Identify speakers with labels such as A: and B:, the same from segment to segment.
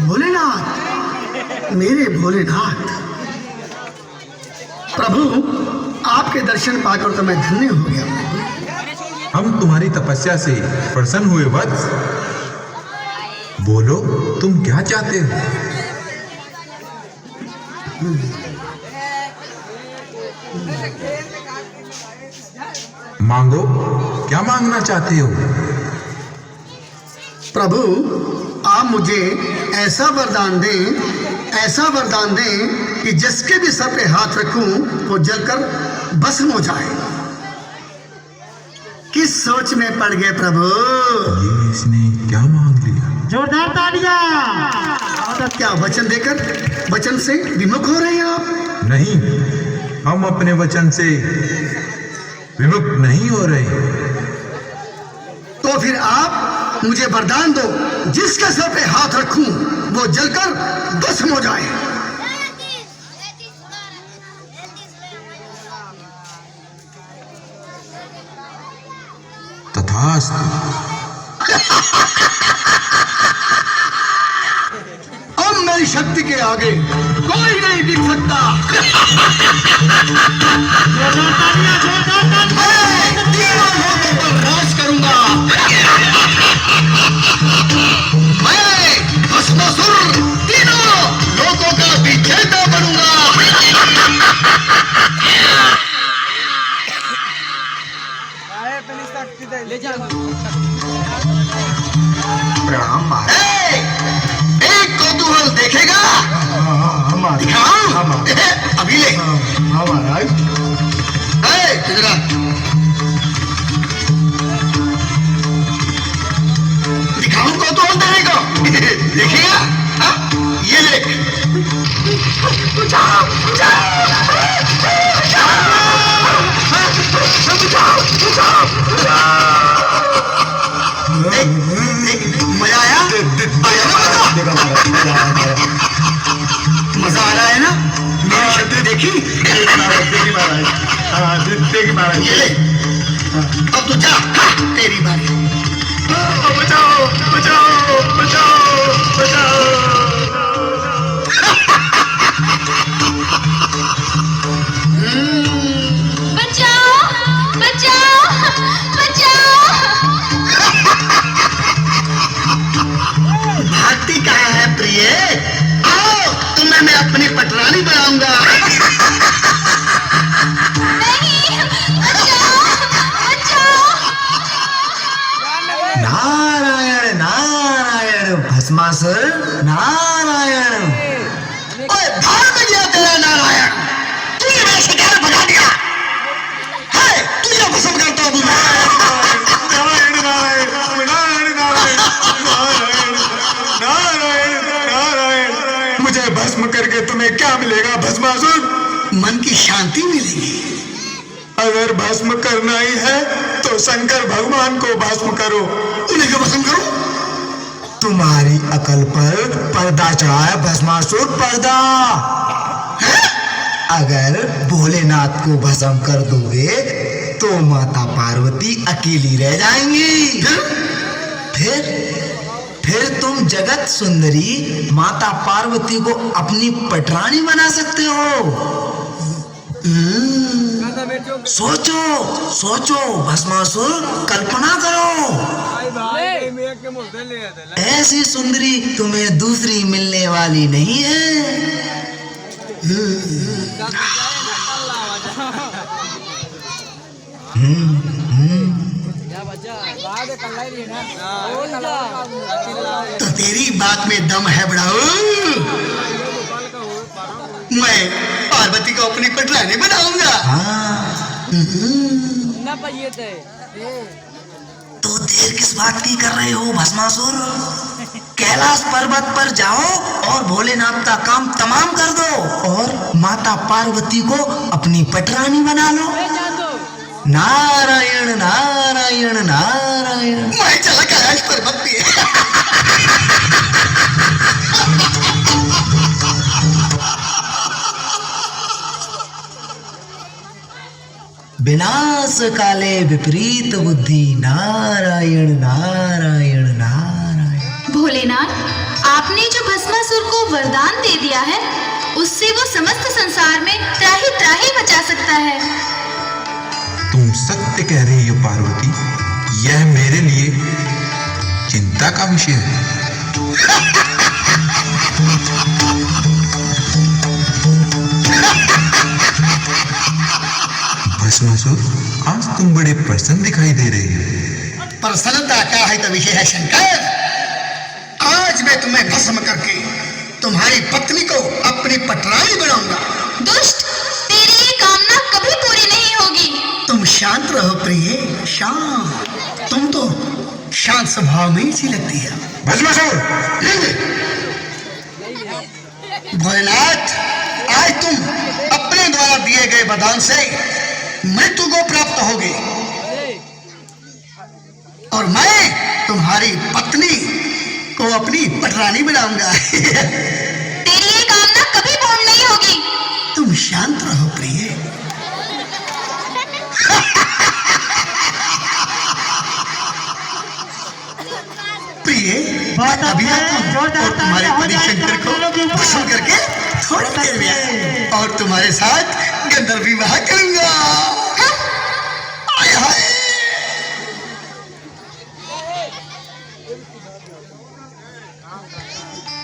A: भोलेनाथ, मेरे भोलेनाथ, प्रभु आपके दर्शन पाकर तो मैं धन्य हो गया।
B: हम तुम्हारी तपस्या से प्रसन्न हुए वत्स। बोलो तुम क्या चाहते हो? मांगो, क्या मांगना चाहते हो?
A: प्रभु आप मुझे ऐसा वरदान दें कि जिसके भी सर पे हाथ रखूं वो जलकर भस्म हो जाए। किस सोच में पड़ गए प्रभु?
B: ये इसने क्या मांग लिया?
C: जोरदार तालियां।
A: क्या वचन देकर वचन से विमुख हो रहे हैं आप?
B: नहीं, हम अपने वचन से विमुख नहीं हो रहे।
A: तो फिर आप मुझे वरदान दो, जिसके सर पे हाथ रखूं वो जलकर भस्म हो जाए।
B: तथास्तु।
A: अब मेरी शक्ति के आगे कोई नहीं टिक सकता। मैं तीनों लोगों पर राज करूंगा। मैं भस्मासुर तीनों लोगों का विजेता बनूंगा।
B: प्रणाम महाराज।
A: एक कौतूहल देखेगा? दिखाऊं? अभी ले।
B: महाराज।
A: इधर आ। दिखाऊं कौतूहल देखेगा? देखिएगा? ये ले। बचाओ, बचाओ, बचाओ, बचाओ। मजा आया? मजा आ रहा है ना? मेरी शक्ति देखी? ये ले। अब तो जा, तेरी बारी। बचाओ, बचाओ, बचाओ, बचाओ। भागती कहाँ है प्रिय? आओ, तुम्हें मैं अपनी पटरानी बनाऊंगा।
C: नारायण नारायण भस्मासुर नारायण।
A: ओए भाग गया तेरा नारायण, तूने मेरा शिकार भगा दिया है। तुझे पसंद करता हूँ
B: नारायण नारायण नारायण नारायण नारायण नारायण। मुझे भस्म करके तुम्हें क्या मिलेगा भस्मासुर?
A: मन की शांति मिलेगी।
B: अगर भस्म करना ही है तो शंकर भगवान को भस्म करो।
A: उन्हें क्यों पसंद करो?
C: तुम्हारी अकल पर पर्दा चढ़ा है भस्मासुर, पर्दा। अगर भोलेनाथ को भस्म कर दोगे तो माता पार्वती अकेली रह जाएंगी। फिर तुम जगत सुंदरी माता पार्वती को अपनी पटरानी बना सकते हो। सोचो सोचो भस्मासुर, कल्पना करो। ऐसी सुंदरी तुम्हें दूसरी मिलने वाली नहीं है।
A: तो तेरी बात में दम है बड़ाओ। मैं पार्वती को अपनी पटरानी बनाऊंगा। तो देर किस बात की कर रहे हो भस्मासुर? कैलाश पर्वत पर जाओ और भोलेनाथ का काम तमाम कर दो और माता पार्वती को अपनी पटरानी बना लो। नारायण नारायण नारायण। मैं चला कैलाश पर्वत पे।
C: विनाश काले विपरीत बुद्धि। नारायण नारायण नारायण।
D: भोलेनाथ, आपने जो भस्मासुर को वरदान दे दिया है, उससे वो समस्त संसार में त्राही त्राही मचा सकता है।
B: तुम सत्य कह रही हो पार्वती, यह मेरे लिए चिंता का विषय है। भस्मासुर, आज तुम बड़े प्रसन्न दिखाई दे रहे हो।
E: प्रसन्नता का है तो विषय है शंकर। आज मैं तुम्हें भस्म करके तुम्हारी पत्नी को अपनी पटरानी बनाऊंगा।
D: दुष्ट, तेरी ये कामना कभी पूरी नहीं होगी।
E: तुम शांत रहो प्रिय, शांत। तुम तो शांत स्वभाव में ही सी लगती है।
B: भस्मासुर,
E: भोलेनाथ, आज तुम अपने द्वारा दिए गए वरदान से मृत्यु को प्राप्त होगे और मैं तुम्हारी पत्नी को अपनी पटरानी बनाऊंगा।
D: तेरी ये कामना कभी पूर्ण नहीं होगी।
E: तुम शांत रहो प्रिय। प्रिय, अभी आता हूं और तुम्हारे पति शंकर को भस्म करके थोड़ी देर में और तुम्हारे साथ गंधर्व विवाह करूंगा। हाय हाय।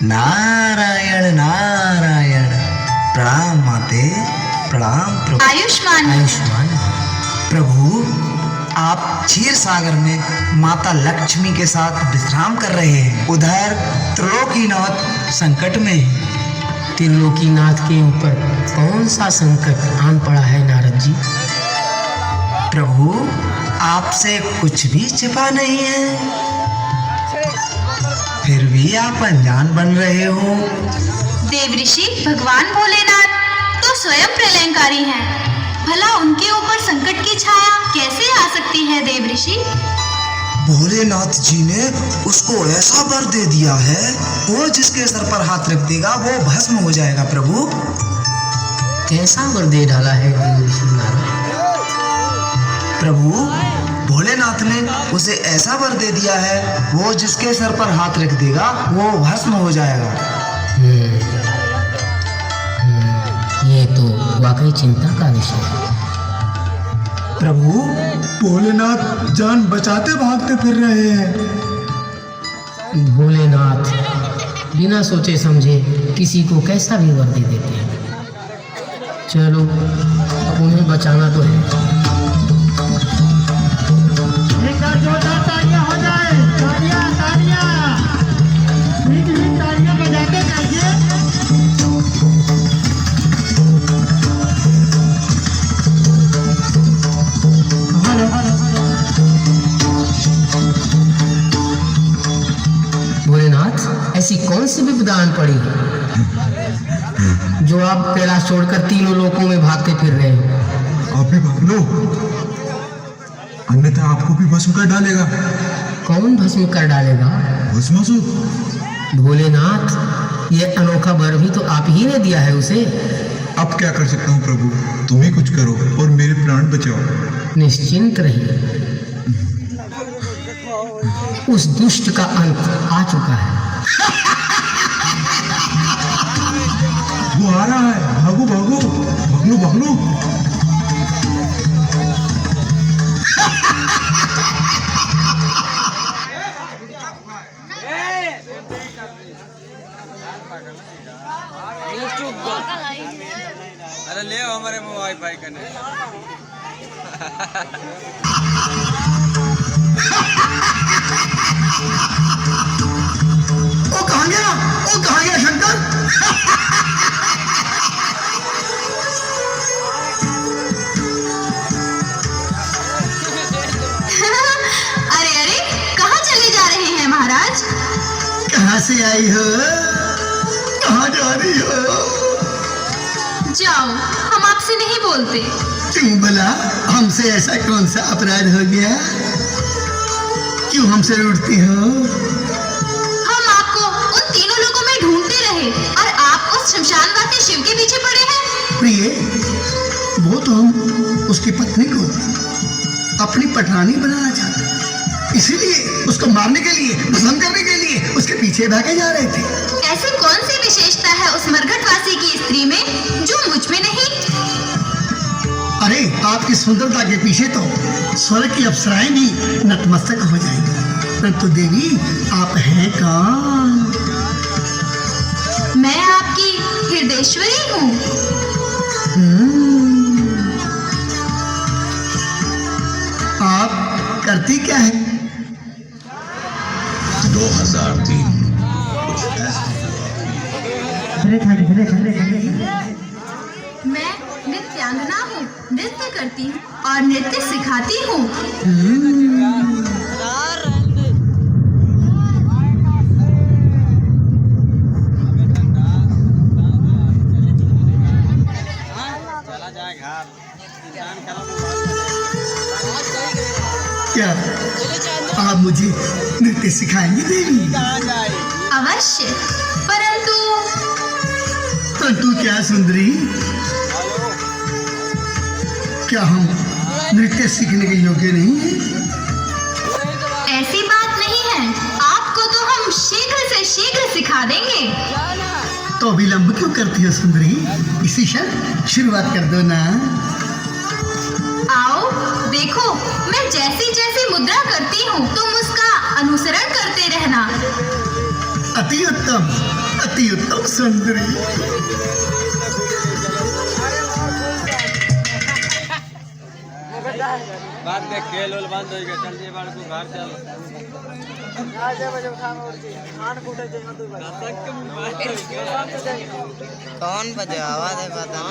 C: नारायण नारायण। प्रणाम माते, प्रणाम प्रभु।
D: आयुष्मान।
C: आयुष्मान प्रभु, आप क्षीर सागर में माता लक्ष्मी के साथ विश्राम कर रहे हैं। उधर त्रिलोकीनाथ संकट में हैं।
F: त्रिलोकीनाथ के ऊपर कौन सा संकट आन पड़ा है नारद जी?
C: प्रभु, आपसे कुछ भी छिपा नहीं है, फिर भी आप अनजान बन रहे हो।
D: देवऋषि भगवान भोलेनाथ तो स्वयं प्रलयंकारी हैं। भला उनके ऊपर संकट की छाया कैसे आ सकती है देवऋषि?
C: भोलेनाथ जी ने उसको ऐसा वर दे दिया है, वो जिसके सर पर हाथ रख देगा वो भस्म हो जाएगा। प्रभु,
F: कैसा वर दे डाला है देवऋषि नारद?
C: प्रभु, भोलेनाथ ने उसे ऐसा वर दे दिया है, वो जिसके सर पर हाथ रख देगा वो भस्म हो जाएगा।
F: ये तो वाकई चिंता का विषय है।
C: प्रभु,
G: भोलेनाथ जान बचाते भागते फिर रहे हैं।
F: भोलेनाथ बिना सोचे समझे किसी को कैसा भी वर दे देते हैं। चलो, अब उन्हें बचाना तो है। भोलेनाथ, ऐसी कौन सी विपदा आन पड़ी जो आप कैलाश छोड़कर तीनों लोकों में भागते फिर रहे हैं?
B: आप भी भाग लो, अन्यथा आपको भी भस्म कर डालेगा।
F: कौन भस्म कर डालेगा?
B: भस्मासुर।
F: भोलेनाथ, ये अनोखा वर भी तो आप ही ने दिया है उसे।
B: अब क्या कर सकता हूँ प्रभु, तुम ही कुछ करो और मेरे प्राण बचाओ।
F: निश्चिंत रहिए, उस दुष्ट का अंत आ चुका है।
B: वो आ रहा है, भागो भागो, भागलो भागलो।
H: अरे ले आओ हमारे में वाईफाई करने।
E: वो कहाँ गया? वो कहाँ गया शंकर?
D: अरे अरे, कहाँ चले जा रहे हैं महाराज?
E: कहाँ से आई हो? कहाँ जा रही हो?
D: जाओ, हम आपसे नहीं बोलते।
E: क्यों भला? हमसे ऐसा कौन सा अपराध हो गया? क्यों हमसे उड़ती हो?
D: हम आपको उन तीनों लोगों में ढूंढते रहे और आप उस शमशानवासी शिव के पीछे पड़े हैं।
E: प्रिय, वो तो हम उसकी पत्नी को अपनी पटरानी बनाना चाहते हैं, इसीलिए उसको मारने के लिए, भस्म करने के लिए के उसके पीछे भागे जा रहे थे।
D: ऐसी कौन सी विशेषता है उस मरघटवासी की स्त्री में जो मुझ में नहीं?
E: अरे आपकी सुंदरता के पीछे तो स्वर्ग की अप्सराएं भी नतमस्तक हो जाएंगी। परंतु देवी आप हैं कौन?
D: मैं आपकी हृदयेश्वरी हूँ।
E: आप करती क्या है?
B: 2003
D: मैं नृत्यांगना हूँ, नृत्य करती हूँ और नृत्य सिखाती हूँ।
H: चला जाए घर
E: क्या आप मुझे नृत्य सिखाएंगी देवी?
D: अवश्य, परंतु
E: परंतु क्या सुंदरी, क्या हम नृत्य सीखने के योग्य नहीं हैं?
D: ऐसी बात नहीं है। आपको तो हम शीघ्र से शीघ्र सिखा देंगे।
E: तो विलंब क्यों करती हो सुंदरी? इसी क्षण शुरुआत कर दो ना।
D: आओ देखो, मैं जैसी जैसी मुद्रा करती हूँ तुम उसका अनुसरण करते रहना।
E: अति उत्तम सुंदरी।
H: बात देख खेल उल बंद हो गया। चल जी बाड़ को घर चल।
I: कौन बजे आवाज है बता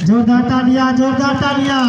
C: जोरदार तालियां, जोरदार तालियां।